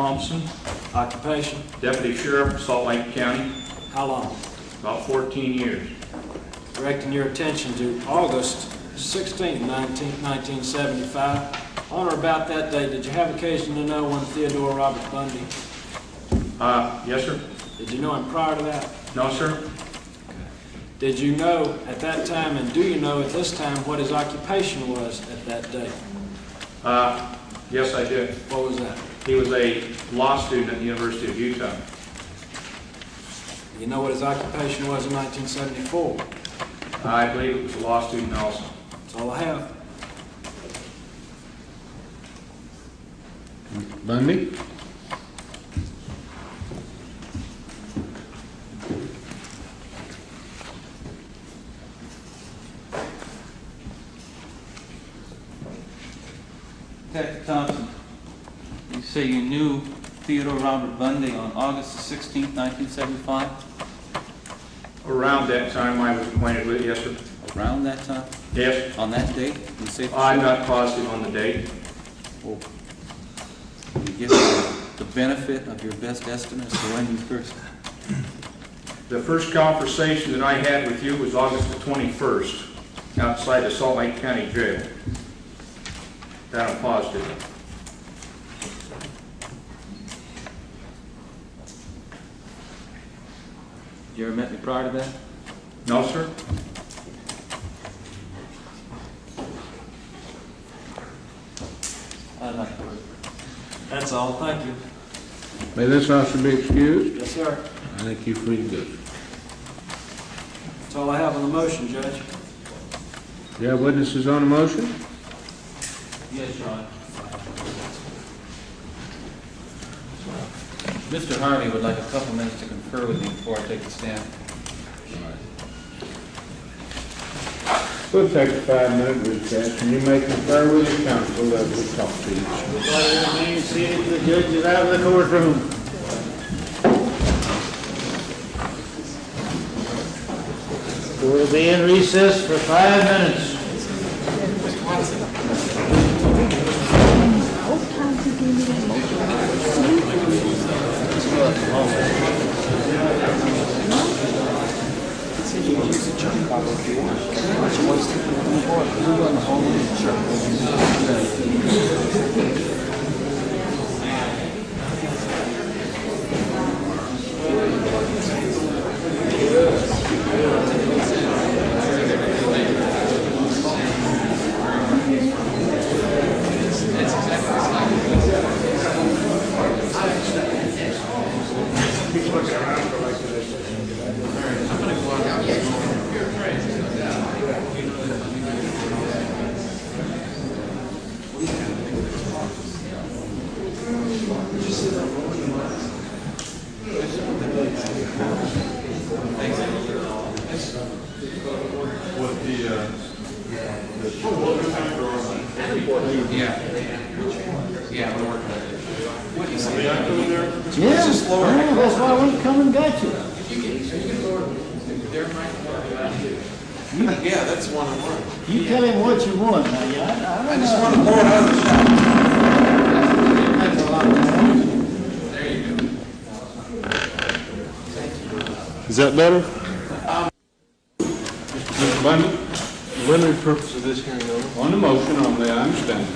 Thompson, Occupation? Deputy Sheriff, Salt Lake County, How long? about 14 years. Directing your attention to August 16, 1975. On or about that date, did you have occasion to know one Theodore Robert Bundy? Yes, sir. Did you know him prior to that? No, sir. Did you know at that time, and do you know at this time, what his occupation was at that date? Yes, I did. What was that? He was a law student at the University of Utah. You know what his occupation was in 1974? I believe it was a law student also. That's all I have. Bundy? Detective Thompson, you say you knew Theodore Robert Bundy on August the 16th, 1975? Around that time I was acquainted with it, yes, sir. Around that time? Yes. On that date? You say for I'm sure? not positive on the date. Well, you give me the benefit of your best estimate as to when you first... The first conversation that I had with you was August the 21st, outside the Salt Lake County Jail. That I'm positive of. You ever met me prior to that? No, sir. I'd like to... That's all. Thank you. May this officer be excused? Yes, sir. I think you're free to go. That's all I have on the motion, Judge. You have witnesses on the motion? Yes, Your Honor. Mr. Harvey would like a couple minutes to confer with you before I take the stand. We'll take a 5-minute recess, and you may confer with your counsel as we talk to you. Everybody remain seated. The judge is out of the courtroom. We'll be in recess for 5 minutes. Yeah, that's why I went to come and got you. Yeah, that's one-on-one. You tell him what you want. Now, I I just want to blow it out of the shot. That's a lot of time. There you go. Is that better? Mr. Bundy? Limited purpose of this hearing, On the motion only, I understand.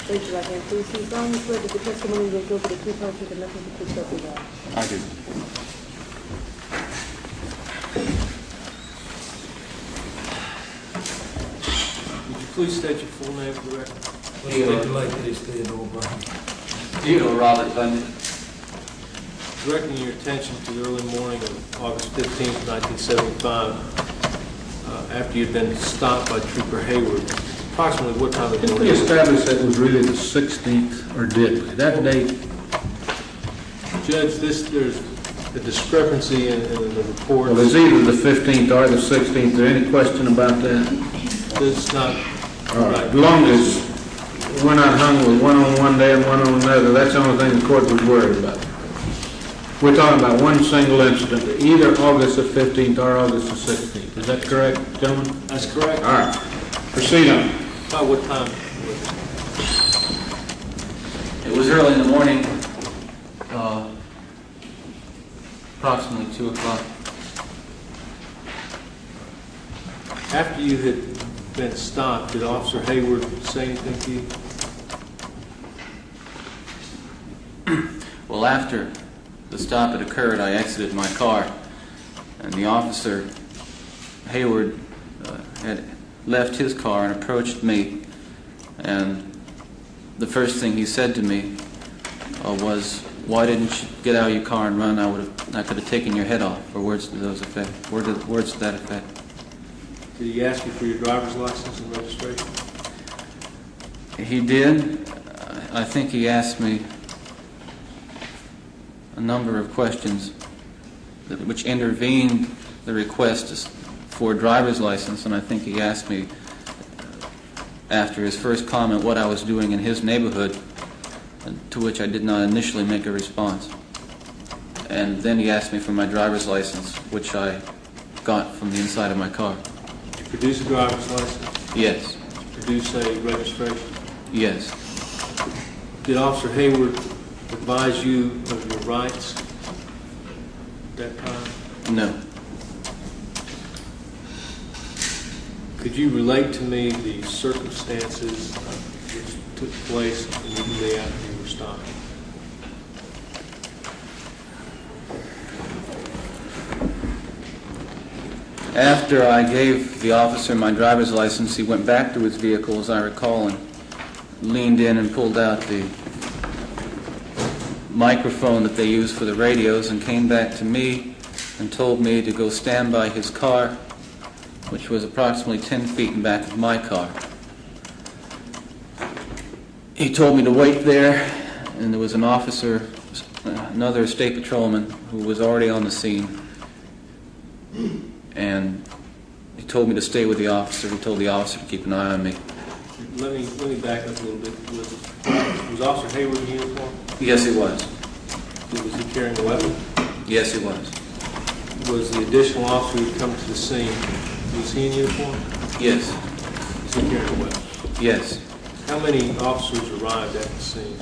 Raise your right hand, please. Do you solemnly swear that the testimony you will give the truth, whole truth, and nothing but the truth, so help you God? I do. Would you please state your full name for the record? Stipulate that he's Theodore Bundy. Theodore Robert Bundy. Directing your attention to the early morning of August 15th, 1975, after you'd been stopped by Trooper Hayward, approximately what time of the Did we morning? establish that it was really the 16th, or did we? That date? Judge, there's a discrepancy in the report. Well, it's either the 15th or the 16th. Is there any question about that? It's not All right. As long as we're not hung with one on one day and one on another, that's the only thing the court was worried about. We're talking about one single incident, either August the 15th or August the 16th. Is that correct, gentlemen? That's correct. All right. Proceed on. About what time? was early in the morning, approximately 2 o'clock. After you had been stopped, did Officer Hayward say anything to you? Well, after the stop had occurred, I exited my car, and the officer, Hayward, had left his car and approached me, and the first thing he said to me was, "Why didn't you get out of your car and run? I could have taken your head off," or words to those effect. Words to that effect. Did he ask you for your driver's license and registration? He did. I think he asked me a number of questions which intervened the request for a driver's license, and I think he asked me after his first comment what I was doing in his neighborhood, to which I did not initially make a response. And then he asked me for my driver's license, which I got from the inside of my car. Did you produce a driver's license? Yes. Produce a registration? Yes. Did Officer Hayward advise you of your rights at that time? No. Could you relate to me the circumstances which took place immediately after you were stopped? After I gave the officer my driver's license, he went back to his vehicle, as I recall, and leaned in and pulled out the microphone that they use for the radios and came back to me and told me to go stand by his car, which was approximately 10 feet in back of my car. He told me to wait there, and there was an officer, another state patrolman, who was already on the scene. And he told me to stay with the officer. He told the officer to keep an eye on me. Let me back up a little bit. Was Officer Hayward in uniform? Yes, he was. Was he carrying a weapon? Yes, he was. Was the additional officer who had come to the scene, was he in uniform? Yes. Was he carrying a weapon? Yes. How many officers arrived at the scene?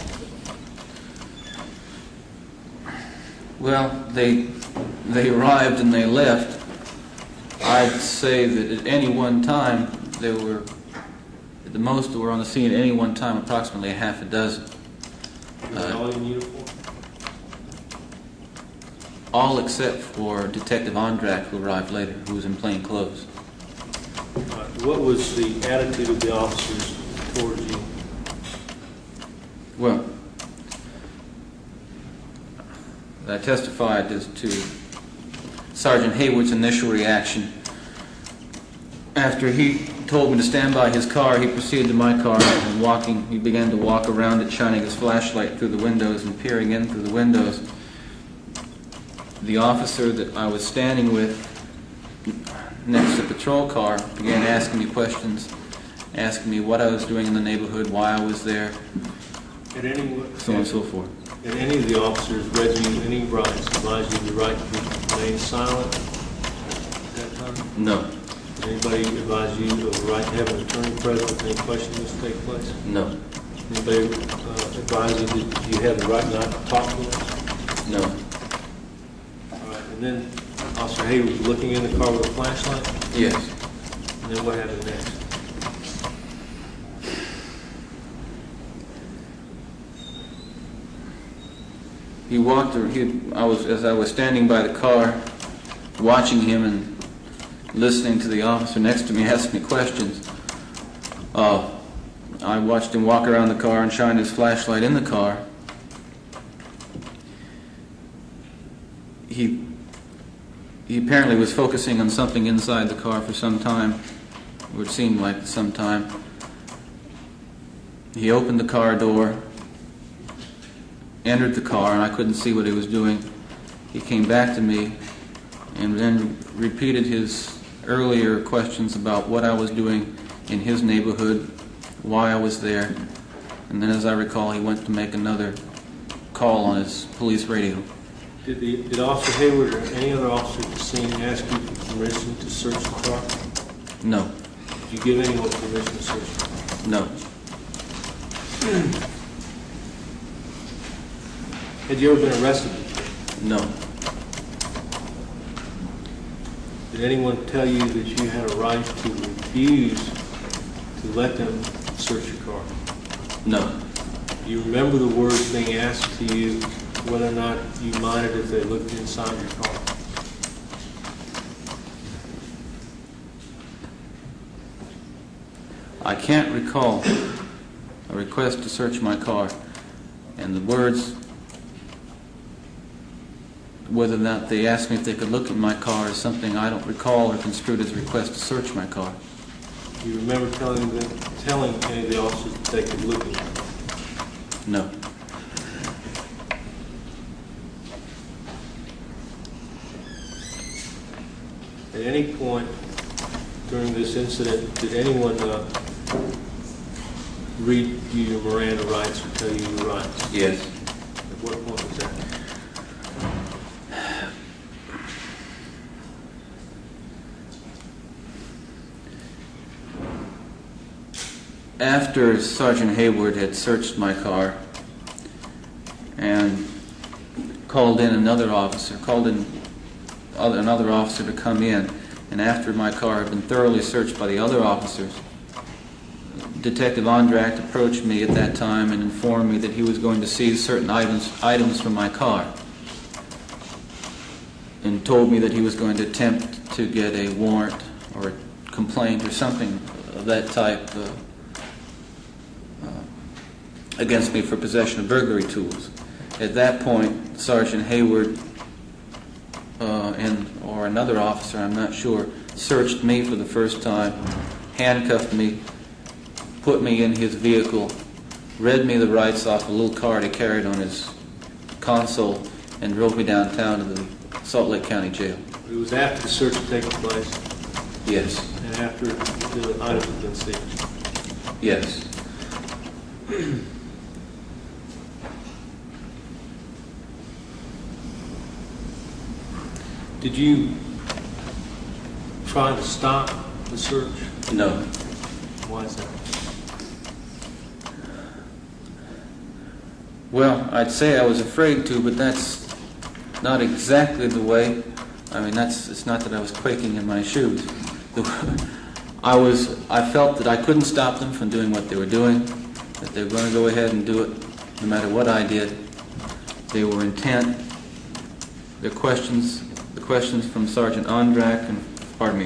Well, they arrived and they left. I'd say that at any one time, there were, at the most that were on the scene at any one time, approximately a half a dozen. Were they all in uniform? All except for Detective Ondrak, who arrived later, who was in plain clothes. What was the attitude of the officers towards you? Well, I testified as to Sergeant Hayward's initial reaction. After he told me to stand by his car, he proceeded to my car and he began to walk around it, shining his flashlight through the windows and peering in through the windows. The officer that I was standing with next to the patrol car began asking me questions, asking me what I was doing in the neighborhood, why I was there, so on and so forth. Did any of the officers read you any rights, advised you the right to remain silent at that time? No. Did anybody advise you of the right to have an attorney present if any questions take place? No. Anybody advise you that you have the right not to talk to us? No. All right, and then Officer Hayward was looking in the car with a flashlight? Yes. And then what happened next? He walked. As I was standing by the car, watching him and listening to the officer next to me ask me questions. I watched him walk around the car and shine his flashlight in the car. He apparently was focusing on something inside the car for some time, or it seemed like some time. He opened the car door, entered the car, and I couldn't see what he was doing. He came back to me and then repeated his earlier questions about what I was doing in his neighborhood, why I was there, and then, as I recall, he went to make another call on his police radio. Did Officer Hayward or any other officer at the scene ask you for permission to search the car? No. Did you give anyone permission to search the car? No. Had you ever been arrested? No. Did anyone tell you that you had a right to refuse to let them search your car? No. Do you remember the words being asked to you whether or not you minded if they looked inside your car? I can't recall a request to search my car, and the words, whether or not they asked me if they could look in my car, is something I don't recall or construed as a request to search my car. Do you remember telling any of the officers that they could look in your car? No. At any point during this incident, did anyone read you your Miranda rights or tell you your rights? Yes. At what point was that? After Sergeant Hayward had searched my car and called in another officer to come in, and after my car had been thoroughly searched by the other officers, Detective Ondracht approached me at that time and informed me that he was going to seize certain items from my car, and told me that he was going to attempt to get a warrant or a complaint or something of that type against me for possession of burglary tools. At that point, Sergeant Hayward or another officer, I'm not sure, searched me for the first time, handcuffed me, put me in his vehicle, read me the rights off a little card he carried on his console, and drove me downtown to the Salt Lake County Jail. It was after the search had taken place Yes. and after the items had been seized. Yes. Did you try to stop the search? No. Why is that? Well, I'd say I was afraid to, but that's not exactly the way. I mean, it's not that I was quaking in my shoes. I felt that I couldn't stop them from doing what they were doing, that they were going to go ahead and do it no matter what I did. They were intent. The questions from Sergeant Ondracht and,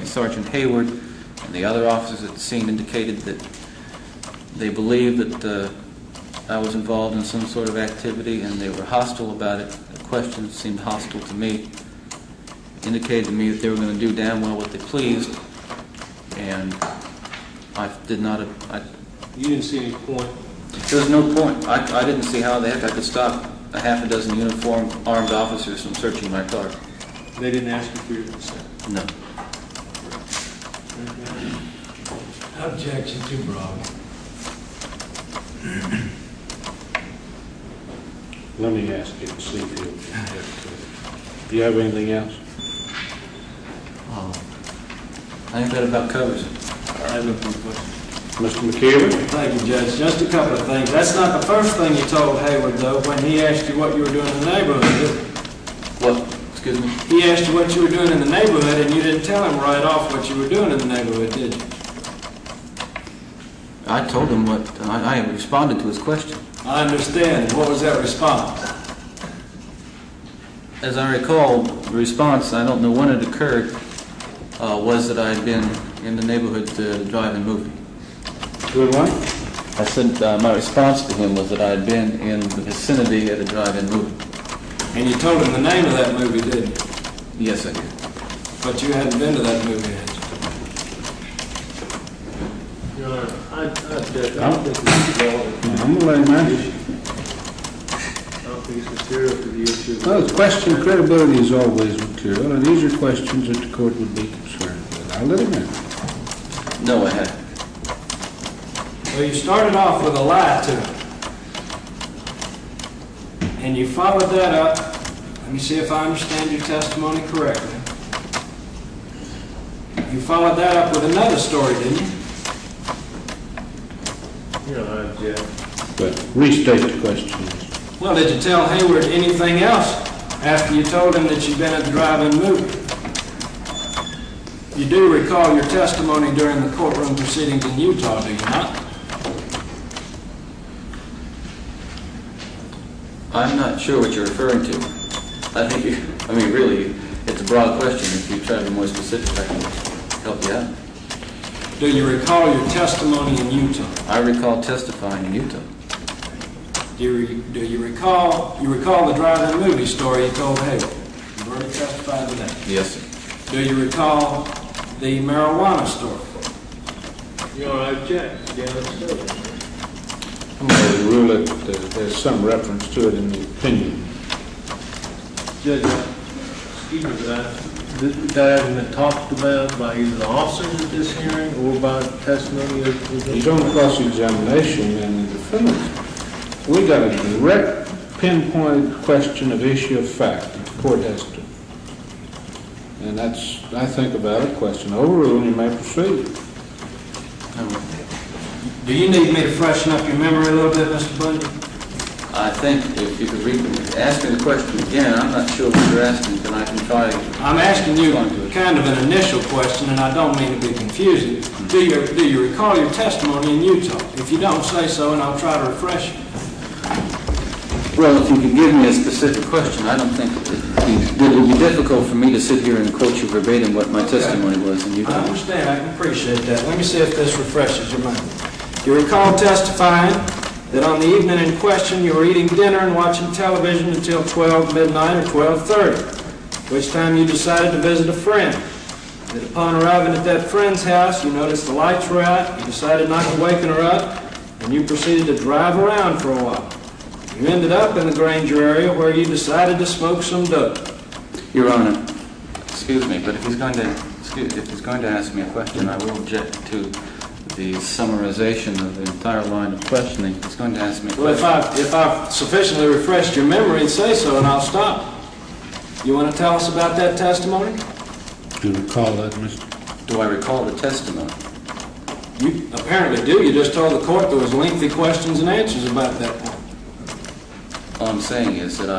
Sergeant Hayward and the other officers at the scene indicated that they believed that I was involved in some sort of activity, and they were hostile about it. The questions seemed hostile to me, indicated to me that they were going to do damn well what they pleased, and I did not. You didn't see any point? There was no point. I didn't see how the heck I could stop a half a dozen uniformed armed officers from searching my car. They didn't ask you for your consent? No. Objection to broad. Let me ask you to see if you do you have anything else? I think that about covers it. I have no further questions. Mr. McKeever? Thank you, Judge. Just a couple of things. That's not the first thing you told Hayward, though, when he asked you what you were doing in the neighborhood, did he? What? Excuse me? He asked you what you were doing in the neighborhood, and you didn't tell him right off what you were doing in the neighborhood, did you? I told him what I responded to his question. I understand. What was that response? As I recall, the response, I don't know when it occurred, was that I had been in the neighborhood to the drive-in movie. Good one. I said my response to him was that I had been in the vicinity at a drive-in movie. And you told him the name of that movie, didn't you? Yes, I did. But you hadn't been to that movie, had you? Your Honor, I don't think this is relevant. I'm going to let him answer. I don't think it's material to the issue. Well, the question credibility is always material, and these are questions that the court would be concerned with. I'll let him answer. No, I hadn't. Well, you started off with a lie to him. And you followed that up. Let me see if I understand your testimony correctly. You followed that up with another story, didn't you? Your Honor, Jeff. But restate the question. Well, did you tell Hayward anything else after you told him that you'd been at the drive-in movie? You do recall your testimony during the courtroom proceedings in Utah, do you not? I'm not sure what you're referring to. Really, it's a broad question. If you try to be more specific, I can help you out. Do you recall your testimony in Utah? I recall testifying in Utah. Do you recall the drive-in movie story you told Hayward? You've already testified to that. Yes, sir. Do you recall the marijuana story? You all right, Jack? Yeah, let's do it. I'm going to rule it, there's some reference to it in the opinion. Judge, excuse me, that hasn't been talked about by either the officers at this hearing or by testimony of the... He's on cross-examination and the defendant. We got a direct, pinpointed question of issue of fact that the court has to. And that's, I think, a valid question. Overruled, you may proceed. Do you need me to freshen up your memory a little bit, Mr. Bundy? I think if you could ask me the question again, I'm not sure what you're asking, but I can try. I'm asking you kind of an initial question, and I don't mean to be confusing. Do you recall your testimony in Utah? If you don't, say so, and I'll try to refresh you. Well, if you could give me a specific question, I don't think it would be difficult for me to sit here and quote you verbatim what my testimony was in Utah. I understand. I can appreciate that. Let me see if this refreshes your memory. You recall testifying that on the evening in question you were eating dinner and watching television until 12 midnight or 12:30, which time you decided to visit a friend. That upon arriving at that friend's house, you noticed the lights were out, you decided not to waken her up, and you proceeded to drive around for a while. You ended up in the Granger area where you decided to smoke some dope. Your Honor, excuse me, but if he's going to ask me a question, I will object to the summarization of the entire line of questioning. He's going to ask me a question. Well, if I've sufficiently refreshed your memory, say so, and I'll stop. You want to tell us about that testimony? Do you recall that, Mr.? Do I recall the testimony? You apparently do. You just told the court there was lengthy questions and answers about that point. All I'm saying is that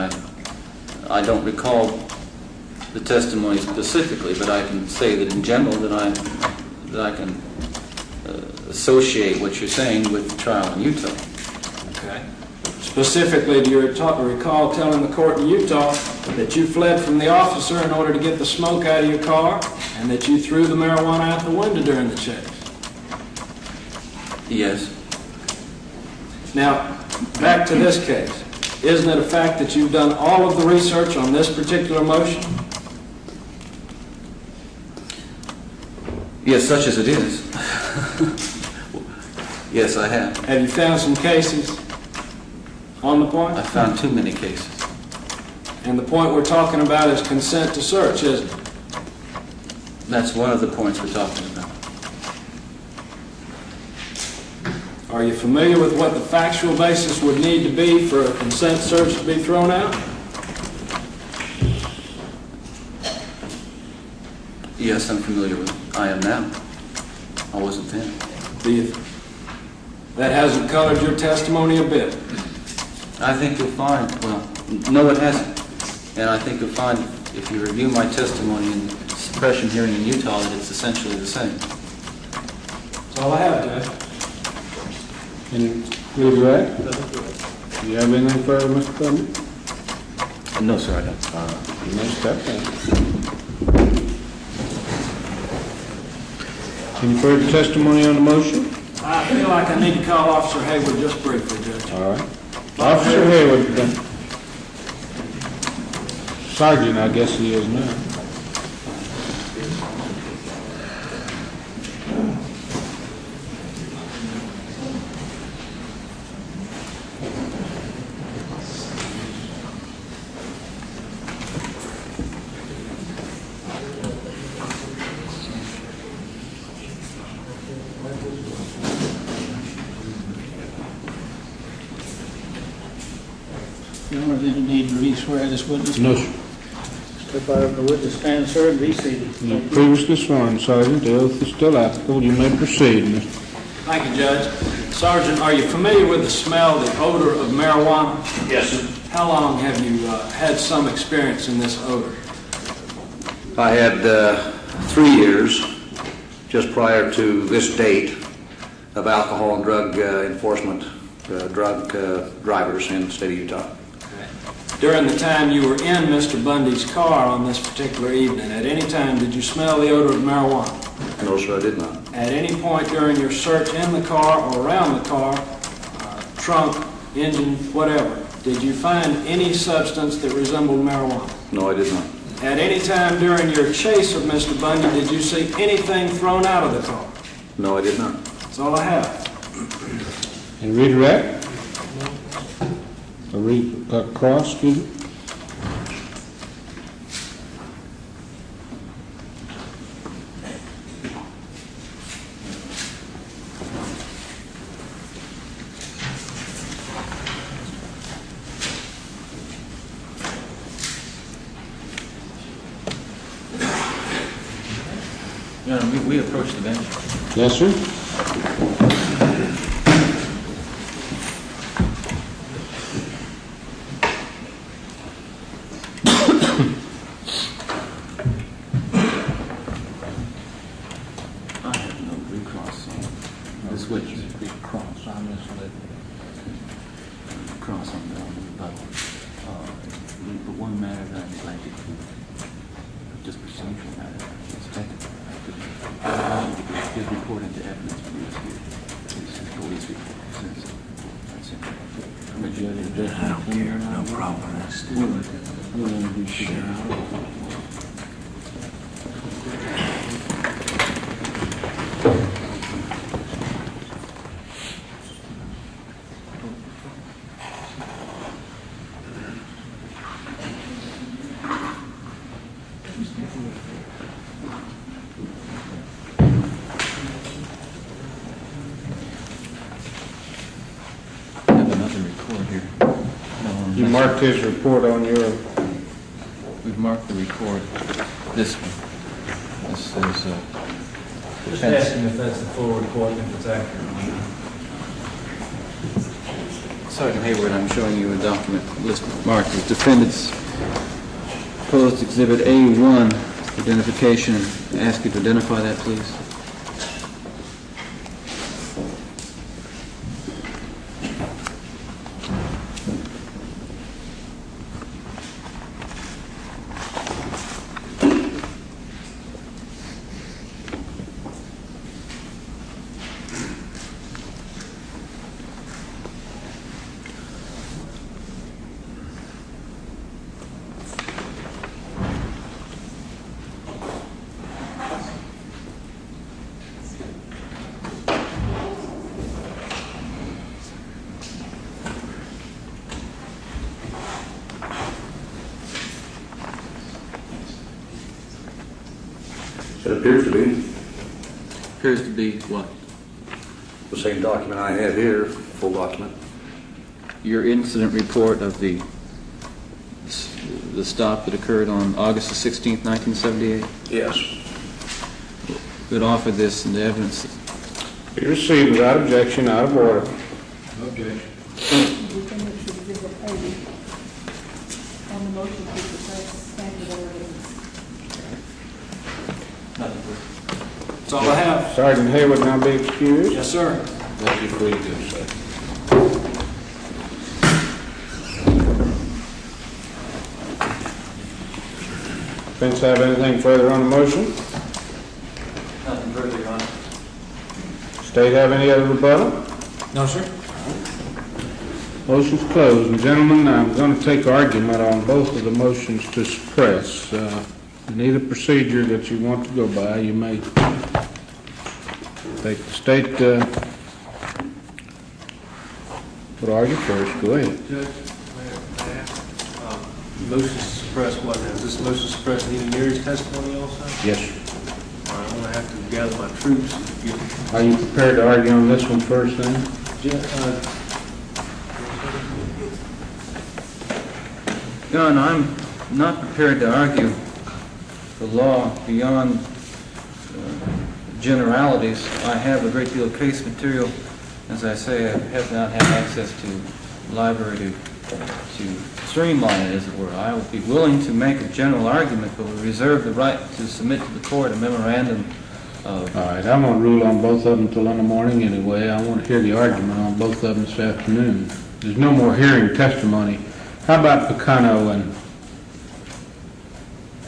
I don't recall the testimony specifically, but I can say that in general that I can associate what you're saying with the trial in Utah. Okay. Specifically, do you recall telling the court in Utah that you fled from the officer in order to get the smoke out of your car, and that you threw the marijuana out the window during the chase? Yes. Now, back to this case. Isn't it a fact that you've done all of the research on this particular motion? Yes, such as it is. Yes, I have. Have you found some cases on the point? I found too many cases. And the point we're talking about is consent to search, isn't it? That's one of the points we're talking about. Are you familiar with what the factual basis would need to be for a consent search to be thrown out? Yes, I'm familiar with it. I am now. I wasn't then. That hasn't colored your testimony a bit. I think you'll find, well, no it hasn't. And I think you'll find, if you review my testimony in the suppression hearing in Utah, that it's essentially the same. That's all I have, Judge. And leave you at? Do you have anything further, Mr. Bundy? No, sir, I don't. You may step down. Any further testimony on the motion? I feel like I need to call Officer Hayward just briefly, Judge. All right. Officer Hayward, then. Sergeant, I guess he is now. You don't need to re-swear this witness. No, sir. Step out of the witness stand, sir, and be seated. You previously sworn, Sergeant. The oath is still applicable. You may proceed, Mr. Thank you, Judge. Sergeant, are you familiar with the smell, the odor of marijuana? Yes, sir. How long have you had some experience in this odor? I had 3 years, just prior to this date, of alcohol and drug enforcement, drug drivers in the state of Utah. During the time you were in Mr. Bundy's car on this particular evening, at any time did you smell the odor of marijuana? No, sir, I did not. At any point during your search in the car or around the car, trunk, engine, whatever, did you find any substance that resembled marijuana? No, I did not. At any time during your chase of Mr. Bundy, did you see anything thrown out of the car? No, I did not. That's all I have. And redirect? Or cross, excuse me? Your Honor, we approach the bench. Yes, sir. I have no recross. This way is recross. I'm just let cross on the but one matter that I'd like to just procedural matter. His report into evidence for this here. This is police report. That's it. I don't care. No problem. You marked his report on your... We've marked the report. This one. This is Just asking if that's the full report and if it's accurate. Sergeant Hayward, I'm showing you a document list marked as defendants proposed exhibit A1 identification. I ask you to identify that, please. It appears to be Appears to be what? the same document I have here, full document. Your incident report of the stop that occurred on August the 16th, 1978. Yes. We'd offer this in the evidence. Be received without objection, out of order. Objection. We can make sure to give a payment on the motion to suppress standard evidence. That's all I have. Sergeant Hayward now be excused. Yes, sir. Thank you for your good, sir. Defense have anything further on the motion? Nothing further, Your Honor. State have any other rebuttal? No, sir. Motion's closed. And gentlemen, I'm going to take argument on both of the motions to suppress. In either procedure that you want to go by, you may take the state would argue first. Go ahead. Judge, may I ask? Motion to suppress what now? Is this motion to suppress Nina Neary's testimony also? Yes, sir. All right, I'm going to have to gather my troops. Are you prepared to argue on this one first, then? Your Honor, I'm not prepared to argue the law beyond generalities. I have a great deal of case material As I say, I have not had access to the library to streamline it, as it were. I would be willing to make a general argument, but we reserve the right to submit to the court a memorandum of... All right, I'm going to rule on both of them till in the morning anyway. I want to hear the argument on both of them this afternoon. There's no more hearing testimony. How about Picano and...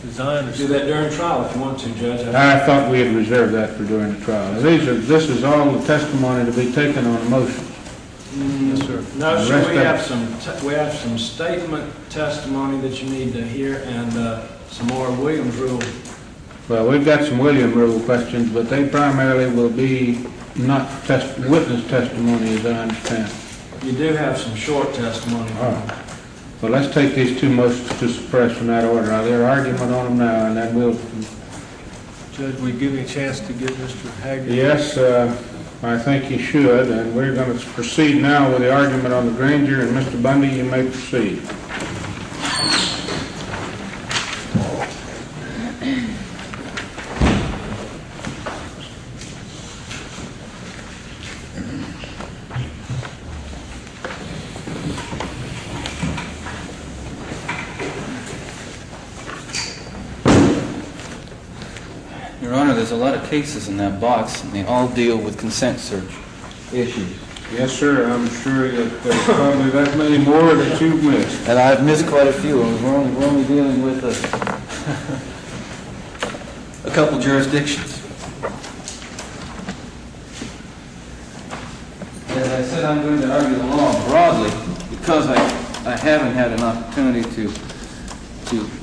As I Do understand, that during trial if you want to, Judge. I thought we had reserved that for during the trial. This is all the testimony to be taken on a motion. yes, sir. No, The sir, rest we have some statement testimony that you need to hear and some more Williams rule. Well, we've got some William Rule questions, but they primarily will be not witness testimony, as I understand. You do have some short testimony. All right. Well, let's take these two motions to suppress from that order. Are there argument on them now, and then we'll... Judge, will you give me a chance to get Mr. Haggard? Yes, I think you should, and we're going to proceed now with the argument on the Granger, and Mr. Bundy, you may proceed. Your Honor, there's a lot of cases in that box, and they all deal with consent search issues. Yes, sir, I'm sure that there's probably that many more that you've missed. And I've missed quite a few. We're only dealing with a couple jurisdictions. As I said, I'm going to argue the law broadly because I haven't had an opportunity to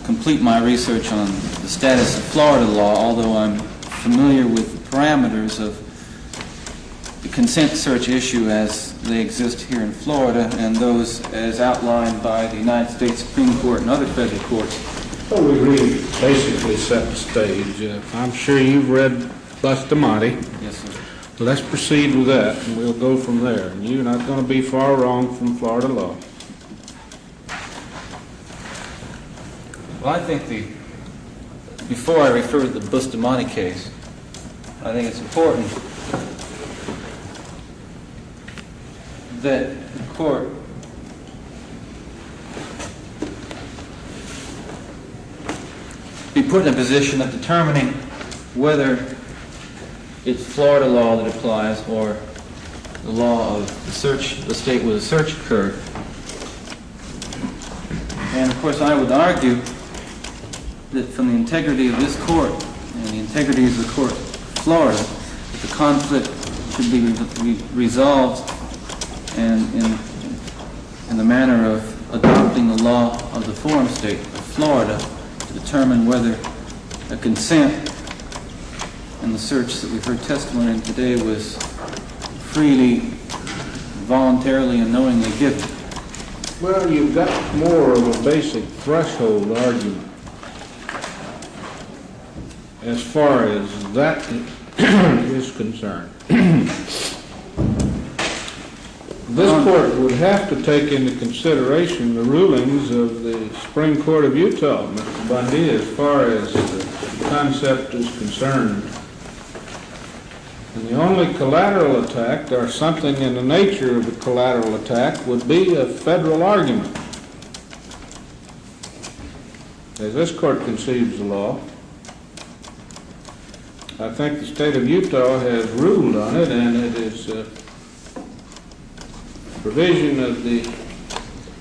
complete my research on the status of Florida law, although I'm familiar with the parameters of the consent search issue as they exist here in Florida and those as outlined by the United States Supreme Court and other federal courts. Well, we really basically set the stage. I'm sure you've read Bustamante. Yes, sir. Let's proceed with that, and we'll go from there. And you're not going to be far wrong from Florida law. Well, I think before I refer to the Bustamante case, I think it's important that the court be put in a position of determining whether it's Florida law that applies or the law of the state where the search occurred. And of course, I would argue that from the integrity of this court and the integrity of the court of Florida, that the conflict should be resolved and in the manner of adopting the law of the forum state of Florida to determine whether a consent in the search that we've heard testimony in today was freely, voluntarily, and knowingly given. Well, you've got more of a basic threshold argument as far as that is concerned. This court would have to take into consideration the rulings of the Supreme Court of Utah, Mr. Bundy, as far as the concept is concerned. And the only collateral attack, or something in the nature of a collateral attack, would be a federal argument. As this court conceives the law, I think the state of Utah has ruled on it, and it is provision of the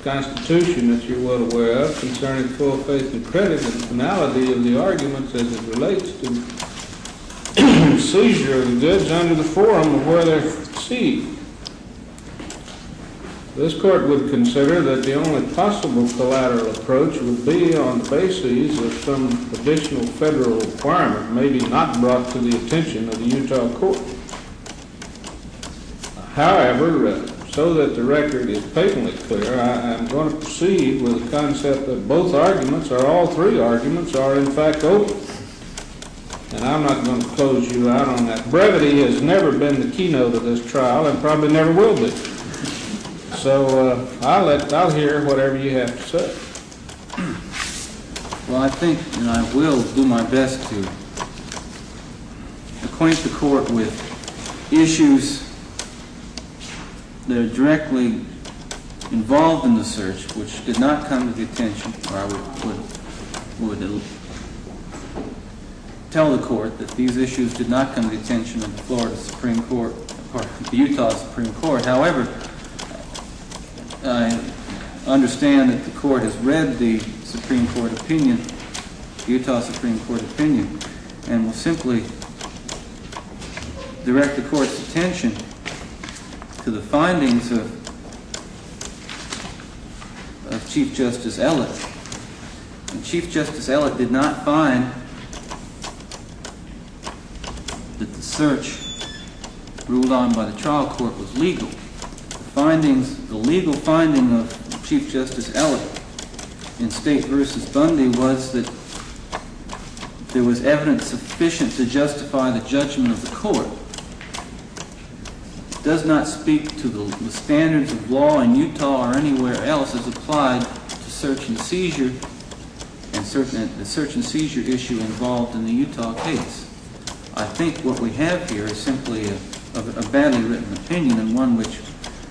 Constitution that you're well aware of concerning full faith and credit and finality of the arguments as it relates to seizure of the goods under the forum of where they're seized. This court would consider that the only possible collateral approach would be on the basis of some additional federal requirement, maybe not brought to the attention of the Utah court. However, so that the record is patently clear, I'm going to proceed with the concept that both arguments, or all three arguments, are in fact open. And I'm not going to close you out on that. Brevity has never been the keynote of this trial and probably never will be. So I'll hear whatever you have to say. Well, I think, and I will do my best to acquaint the court with issues that are directly involved in the search, which did not come to the attention, or I would tell the court that these issues did not come to the attention of the Florida Supreme Court, or the Utah Supreme Court. However, I understand that the court has read the Supreme Court opinion, the Utah Supreme Court opinion, and will simply direct the court's attention to the findings of Chief Justice Ellett. And Chief Justice Ellett did not find that the search ruled on by the trial court was legal. The legal finding of Chief Justice Ellett in State v. Bundy was that there was evidence sufficient to justify the judgment of the court. It does not speak to the standards of law in Utah or anywhere else as applied to search and seizure, and the search and seizure issue involved in the Utah case. I think what we have here is simply a badly written opinion, and one which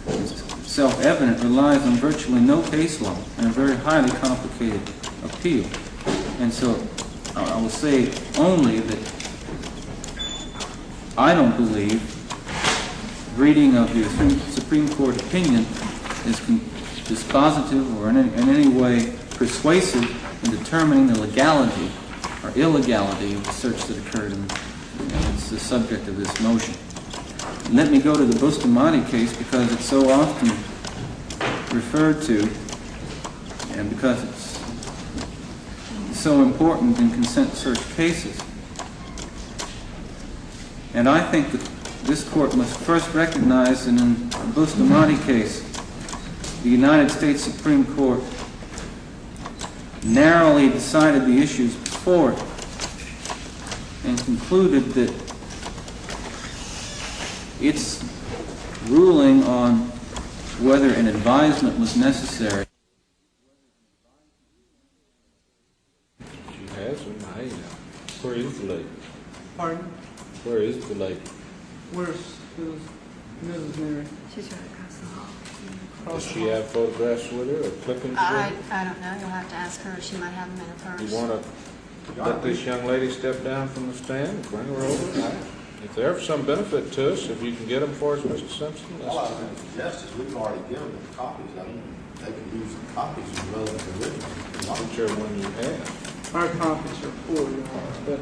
is self-evident, relies on virtually no case law, and a very highly complicated appeal. And so I will say only that I don't believe reading of the Supreme Court opinion is dispositive or in any way persuasive in determining the legality or illegality of the search that occurred, and it's the subject of this motion. Let me go to the Bustamante case because it's so often referred to and because it's so important in consent search cases. And I think that this court must first recognize that in the Bustamante case, the United States Supreme Court narrowly decided the issues before it and concluded that its ruling on whether an advisement was necessary. She has them. Where is the lady? Pardon? Where is the lady? Where's Mrs. Mary? She's right across the hall. Does she have photographs with her or clippings with her? I don't know. You'll have to ask her. She might have them in her purse. You want to let this young lady step down from the stand and bring her over? If they're of some benefit to us, if you can get them for us, Mr. Simpson, All I was going to suggest is we've already given them copies of them. They can use the copies as well as the originals. whichever one you have. Our copies are full, Your Honor, but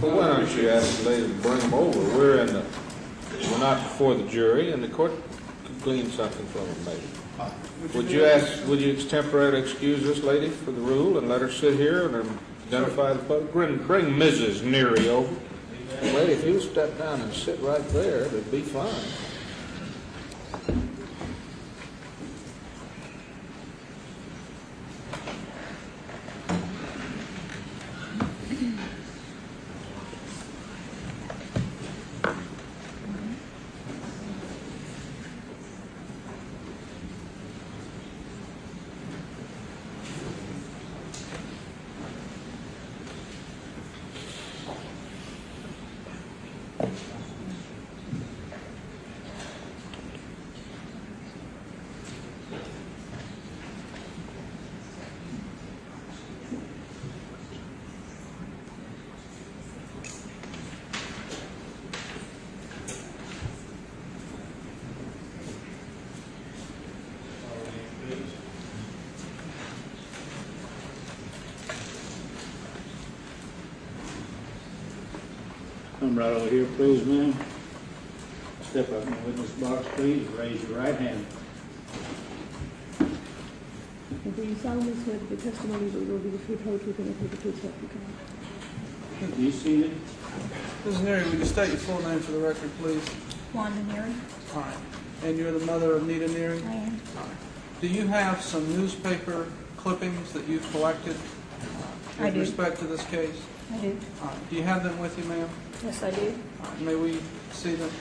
Well, why don't you ask the lady to bring them over? We're not before the jury, and the court could glean something from them, maybe. Would you temporarily excuse this lady for the rule and let her sit here and identify the public? Bring Mrs. Neary over. Lady, if you step down and sit right there, it'd be fine. Come right over here, please, ma'am. Step up in the witness box, please. Raise your right hand. do you solemnly swear that the testimony that will be the truth, whole truth, and nothing but the truth, so help you God? You see it? Ms. Neary, would you state your full name for the record, please? Wanda Neary? All right. And you're the mother of Nita Neary? I am. All right. Do you have some newspaper clippings that you've collected I with do. respect to this case? I do. All right. Do you have them with you, ma'am? Yes, I do. All right. May we see them?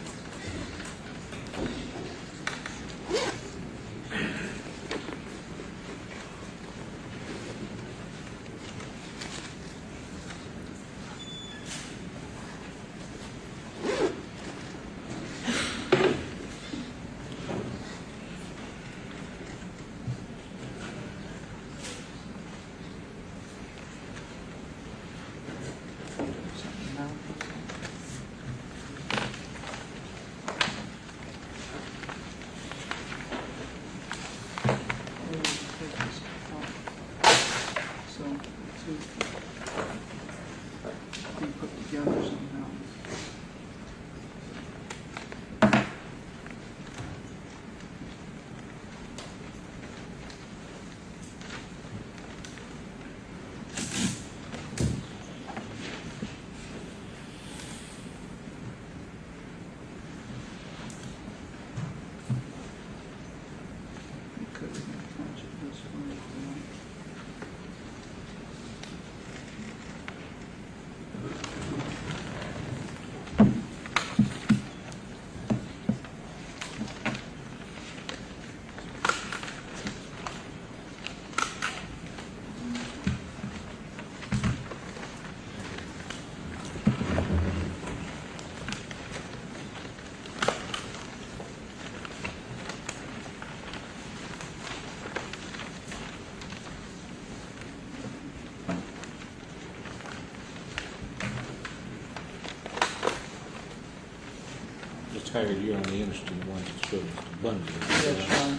Haggard, you're only interested in the ones that show Mr. Bundy. Yes, Your Honor. I'm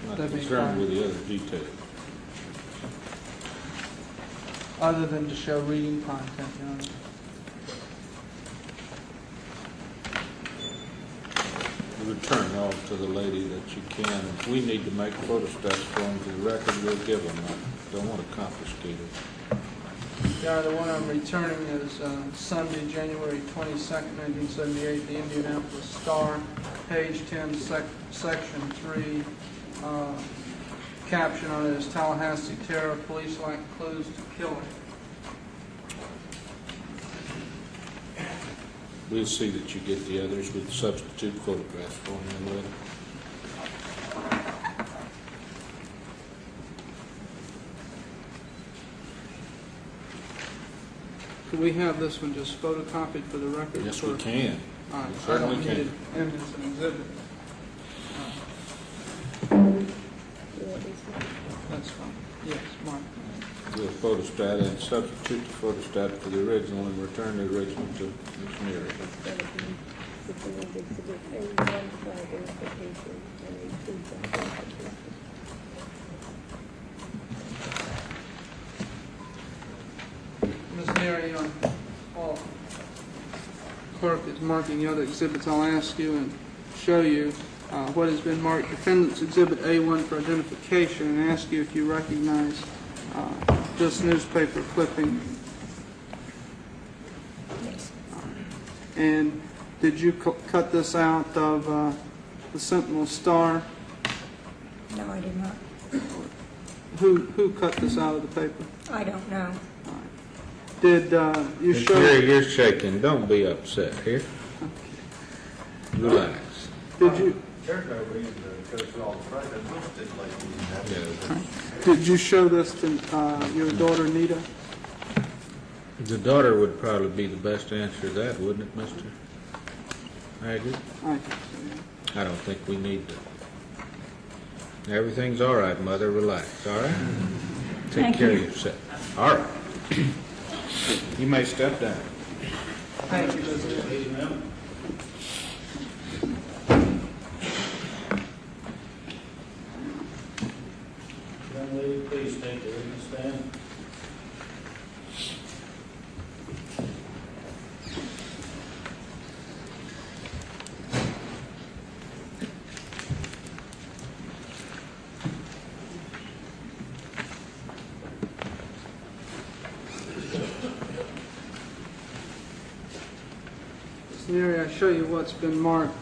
not That'd be concerned fine. with the other details. Other than to show reading content, Your Honor. Return all to the lady that you can. If we need to make photostats for them to the record, we'll give them. I don't want to confiscate it. Your Honor, the one I'm returning is Sunday, January 22nd, 1978, the Indianapolis Star, page 10, section 3. Caption on it is Tallahassee Terror, Police Lack Clues to Killing. We'll see that you get the others with substitute photographs for them later. Could we have this one just photocopied for the record? Yes, we can. All right, We I certainly don't need can. it in as an exhibit. That's fine. Yes, Mark. We'll photostat and substitute the photostat for the original and return the original to Ms. Neary. Ms. Neary, Paul, clerk is marking the other exhibits. I'll ask you and show you what has been marked Defendant's Exhibit A1 for identification and ask you if you recognize this newspaper clipping. And did you cut this out of the Sentinel Star? No, I did not. Who cut this out of the paper? I don't know. Did you Ms. show? Neary, you're shaking. Don't be upset here. Relax. Did you? There's no reason to go through all the process. We'll stipulate these. Yeah. Did you show this to your daughter Nita? The daughter would probably be the best answer to that, wouldn't it, Mr. Haggard? I think so, yeah. I don't think we need to. Everything's all right, Mother. Relax, all right? Take care of yourself. All right. You may step down. Thank you, Ms. Neary. Young lady, please take the witness stand. Ms. Neary, I show you what's been marked.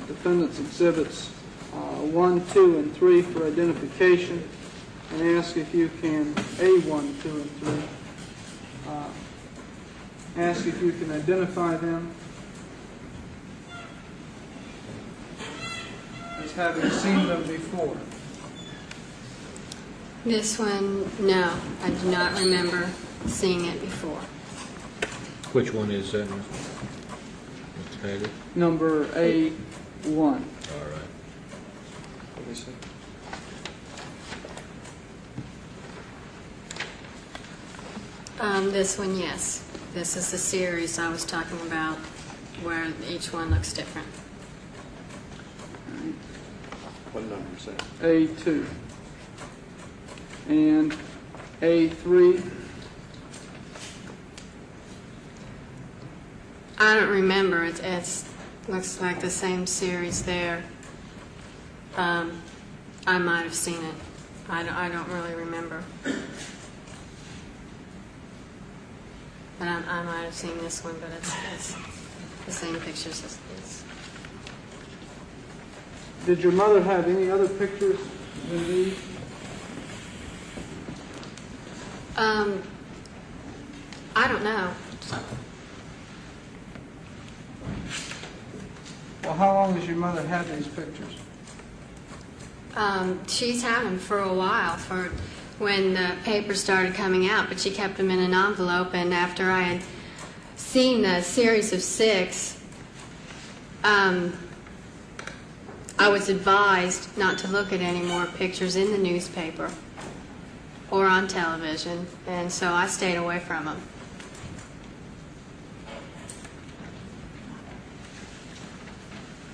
Defendant's Exhibits 1, 2, and 3 for identification, and ask if you can, A1, 2, and 3, ask if you can identify them as having seen them before. This one, no, I do not remember seeing it before. Which one is that, Mr. Haggard? Number A1. All right. Let me see. This one, yes. This is the series I was talking about where each one looks different. What number is that? A2. And A3. I don't remember. It's looks like the same series there. I might have seen it. I don't really remember. But I might have seen this one, but it's the same pictures as this. Did your mother have any other pictures than these? I don't know. Well, how long has your mother had these pictures? She's had them for a while, for when the papers started coming out, but she kept them in an envelope, and after I had seen the series of 6, I was advised not to look at any more pictures in the newspaper or on television, and so I stayed away from them.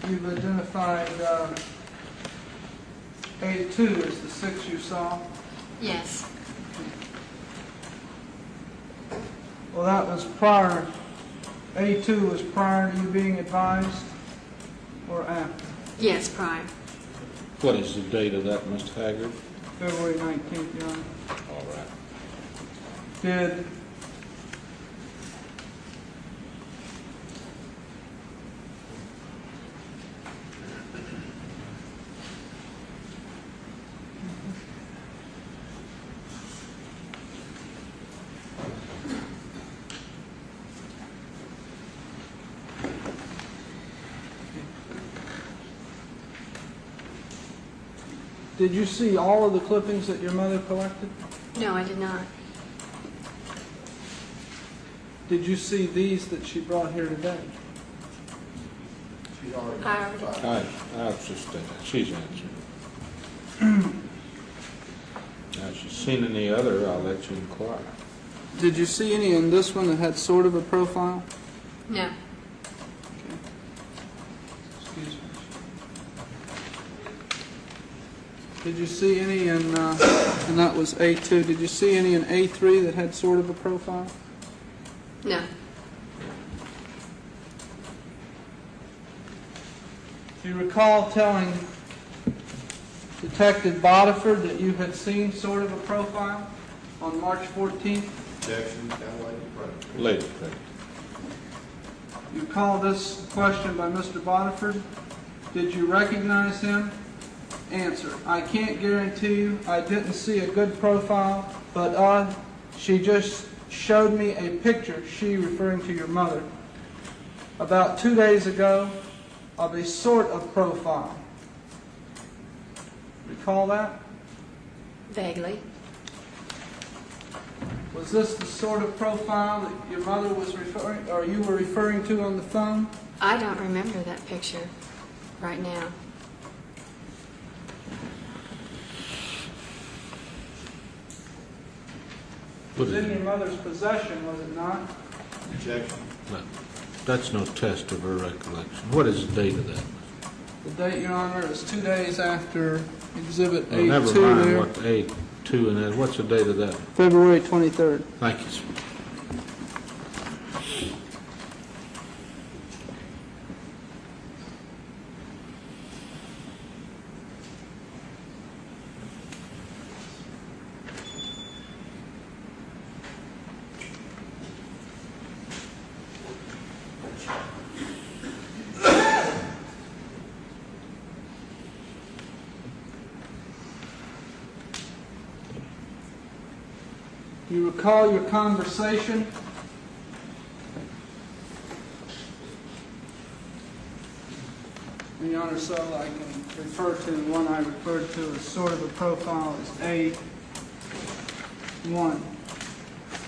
you've identified A2 as the 6 you saw. Yes. Well, that was prior, A2 was prior to you being advised, or after? Yes, prior. What is the date of that, Mr. Haggard? February 19th, Your Honor. All right. Did Did you see all of the clippings that your mother collected? No, I did not. Did you see these that she brought here today? She's already. I already. I've just, she's answered. Now, if she's seen any other, I'll let you inquire. Did you see any in this one that had sort of a profile? No. Excuse me. Did you see any in, and that was A2, did you see any in A3 that had sort of a profile? No. Do you recall telling Detective Bodiford that you had seen sort of a profile on March 14th? Objection, down lady present. Lady present. You call this question by Mr. Bodiford. Did you recognize him? Answer, I can't guarantee you I didn't see a good profile, but she just showed me a picture, she referring to your mother, about 2 days ago of a sort of profile. Recall that? Vaguely. Was this the sort of profile that your mother was referring, or you were referring to on the phone? I don't remember that picture right now. It was in your mother's possession, was it not? Objection. No, that's no test of her recollection. What is the date of that? The date, Your Honor, is 2 days after Exhibit Well, A2 never mind there. what A2 and that. What's the date of that? February 23rd. Thank you, sir. Do you recall your conversation? Your Honor, so I can refer to the one I referred to as sort of a profile as A1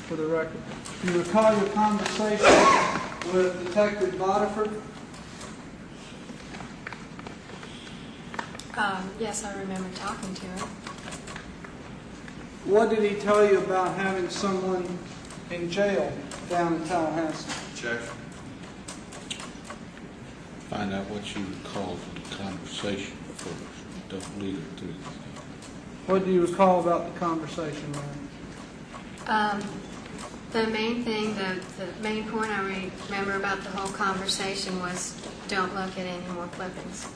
for the record. Do you recall your conversation with Detective Bodiford? Yes, I remember talking to her. What did he tell you about having someone in jail down in Tallahassee? Objection. Find out what you recall from the conversation first. Don't lead it to. What do you recall about the conversation, Mary? The main thing, the main point I remember about the whole conversation was don't look at any more clippings.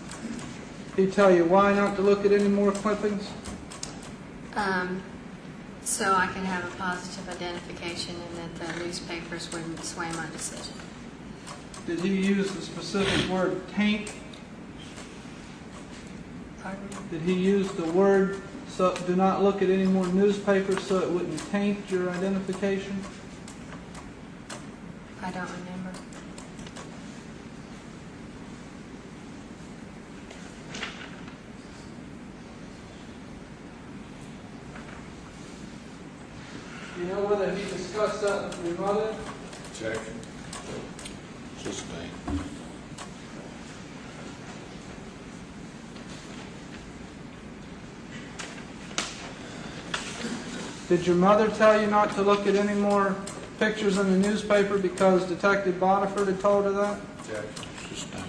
Did he tell you why not to look at any more clippings? So I could have a positive identification and that the newspapers wouldn't sway my decision. Did he use the specific word taint? Pardon me? Did he use the word, so do not look at any more newspapers so it wouldn't taint your identification? I don't remember. Do you know whether he discussed that with your mother? Objection. Sustain. Did your mother tell you not to look at any more pictures in the newspaper because Detective Bodiford had told her that? Objection. Sustain.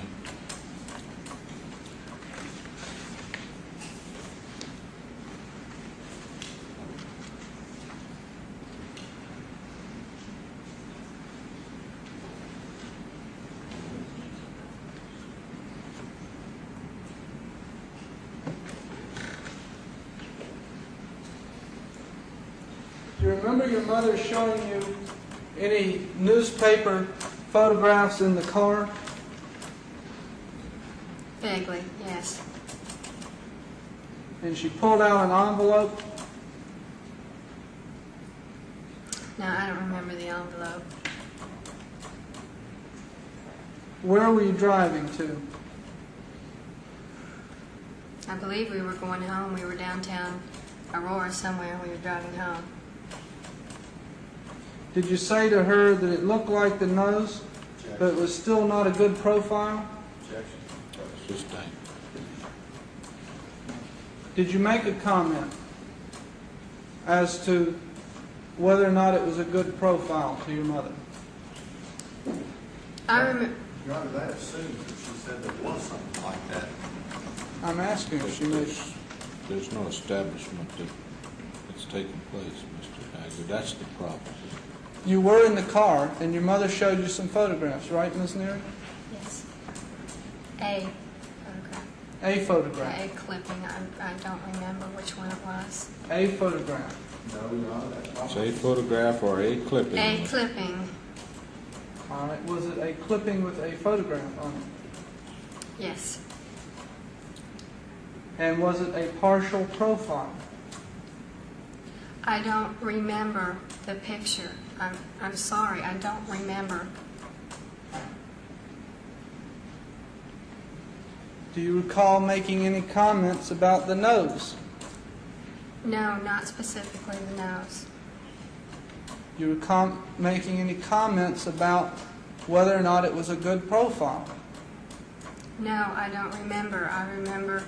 Do you remember your mother showing you any newspaper photographs in the car? Vaguely, yes. And she pulled out an envelope? No, I don't remember the envelope. Where were you driving to? I believe we were going home. We were downtown Aurora somewhere. We were driving home. Did you say to her that it looked like the nose, but it was still not a good profile? Sustained. Did you make a comment as to whether or not it was a good profile to your mother? I remember. Your Honor, that assumes that she said there was something like that. I'm asking if she made... There's no establishment that it's taken place, Mr. Haggard. That's the problem. You were in the car, and your mother showed you some photographs, right, Ms. Neary? Yes. A photograph. A photograph. A clipping. I don't remember which one it was. A photograph. No, Your Honor, that's not. It's a photograph or a clipping. A clipping. All right. Was it a clipping with a photograph on it? Yes. And was it a partial profile? I don't remember the picture. I'm sorry. I don't remember. Do you recall making any comments about the nose? No, not specifically the nose. Do you recall making any comments about whether or not it was a good profile? No, I don't remember. I remember,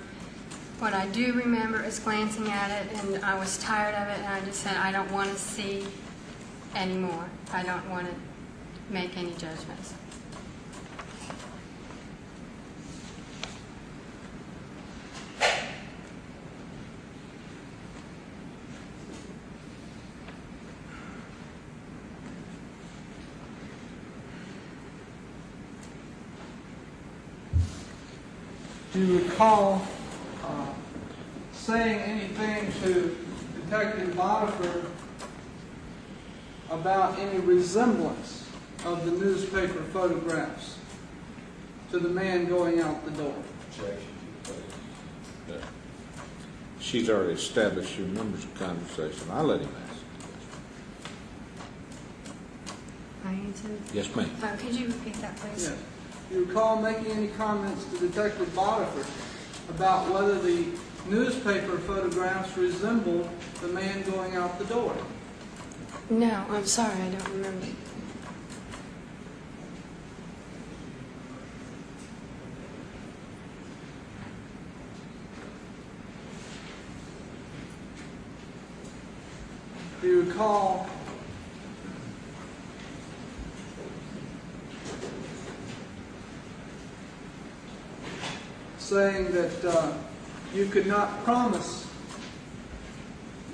what I do remember is glancing at it, and I was tired of it, and I just said, I don't want to see anymore. I don't want to make any judgments. Do you recall saying anything to Detective Bodiford about any resemblance of the newspaper photographs to the man going out the door? She's already established she remembers the conversation. I'll let him ask. I answered. Yes, ma'am. Could you repeat that, please? Yes. Do you recall making any comments to Detective Bodiford about whether the newspaper photographs resembled the man going out the door? No, I'm sorry. I don't remember. Do you recall saying that you could not promise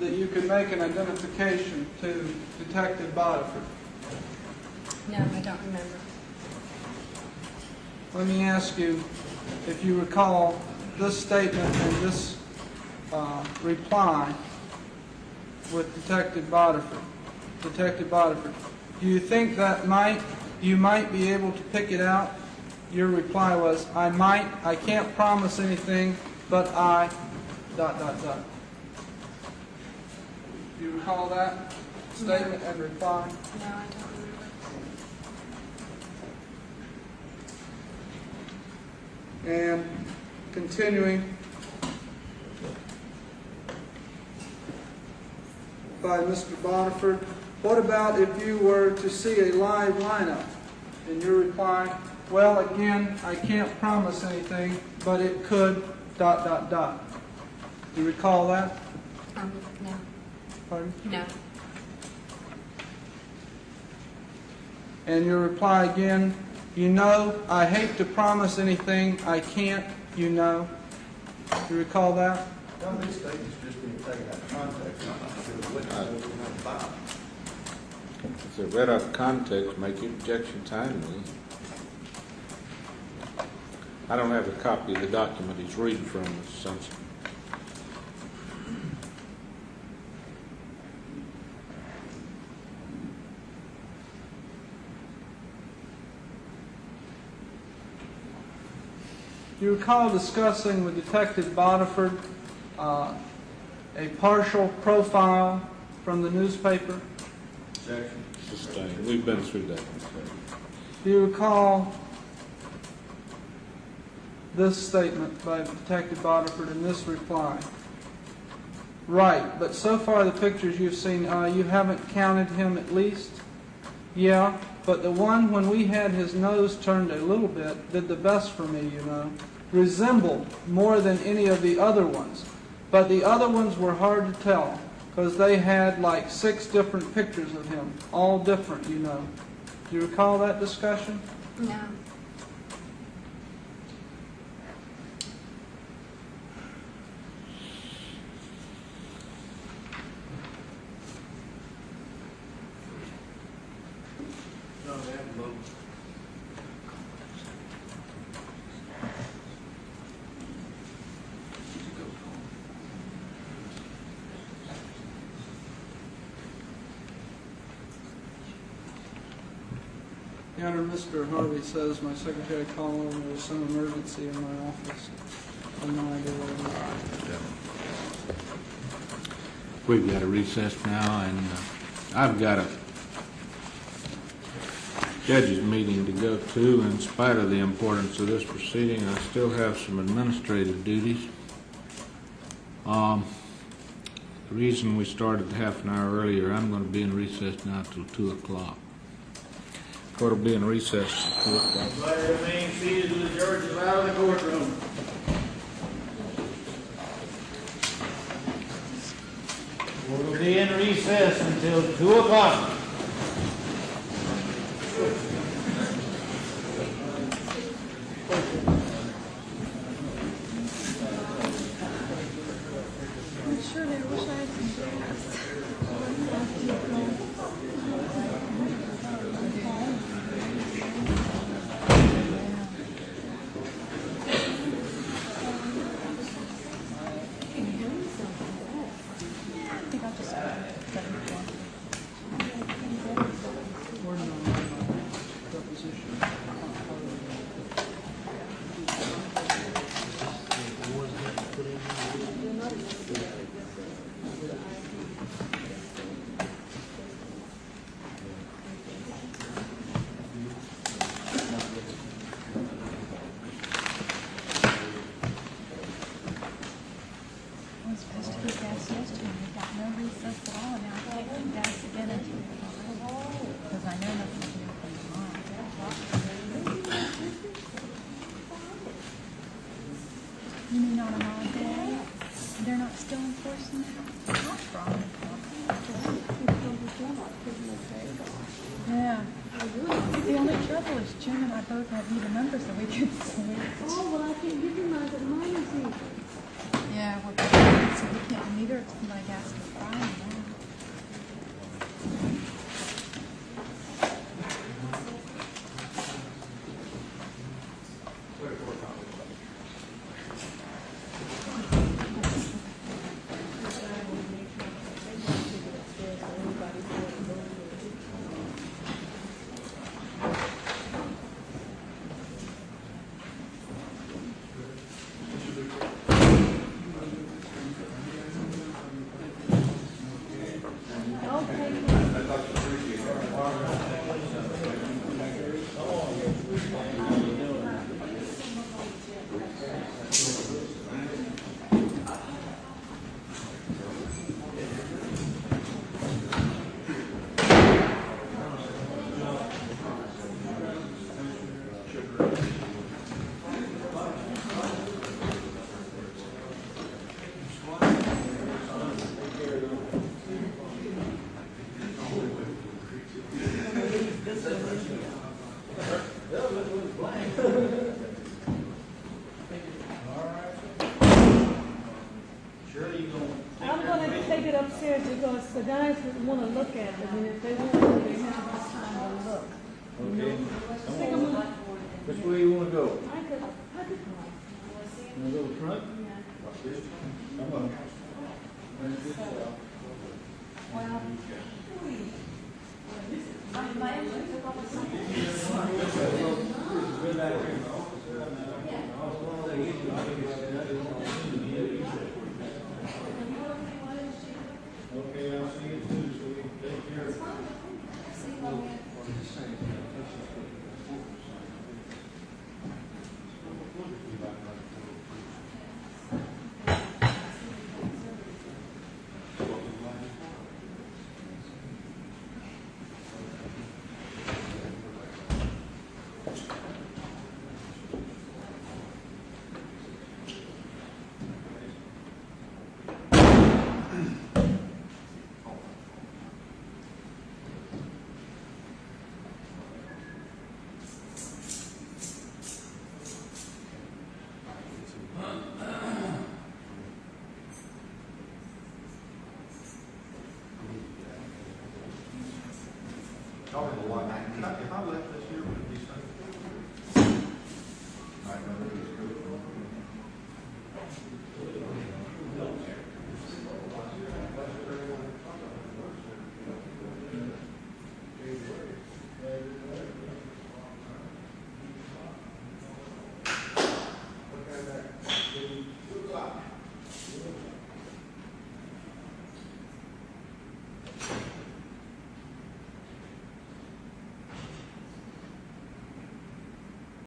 that you could make an identification to Detective Bodiford? No, I don't remember. Let me ask you if you recall this statement and this reply with Detective Bodiford. Detective Bodiford, do you think that you might be able to pick it out? Your reply was, I can't promise anything, but I, ... Do you recall that statement and reply? No, I don't remember. And continuing by Mr. Bodiford, what about if you were to see a live lineup? And your reply, well, again, I can't promise anything, but it could, ... Do you recall that? No. Pardon? No. And your reply again, you know, I hate to promise anything I can't, you know. Do you recall that? Well, these statements just being taken out of context. I'm not sure the witness was not about. If they're read out of context, make your objection timely. I don't have a copy of the document he's reading from, Mr. Simpson. Do you recall discussing with Detective Bodiford a partial profile from the newspaper? Sustained. We've been through that. Do you recall this statement by Detective Bodiford in this reply? Right, but so far the pictures you've seen, you haven't counted him at least? Yeah, but the one when we had his nose turned a little bit did the best for me, you know. Resembled more than any of the other ones. But the other ones were hard to tell because they had like 6 different pictures of him, all different, you know. Do you recall that discussion? No. Your Honor, Mr. Harvey says my secretary called over, there was some emergency in my office. I have no idea what it was. We've got a recess now, and I've got a judges meeting to go to. In spite of the importance of this proceeding, I still have some administrative duties. The reason we started half an hour earlier, I'm going to be in recess now till 2 o'clock. Court will be in recess till 2 o'clock. Everybody remain seated till the judge is out of the courtroom. We'll be in recess until 2 o'clock. Surely I wish I had some gas. I was supposed to get gas yesterday, we got no recess at all, and now I can't get gas again until tomorrow, because I know nothing's new from tomorrow. You mean on a holiday? They're not still enforcing it? What's wrong with them? Yeah. The only trouble is Jim and I both have even numbers that we can switch. Oh, well, I can't give you mine, but mine is easy. Yeah, so we can't, neither of my gas is fine now. I'm going to take it upstairs because the guys want to look at it, and if they want to, they have this time to look. Okay. Stick 'em on. Which way you want to go? I could. You want to go front? Come on. Well, Okay, I'll see you Tuesday. Take care. Probably the one, if I left this year, would it be safe? I know it is good.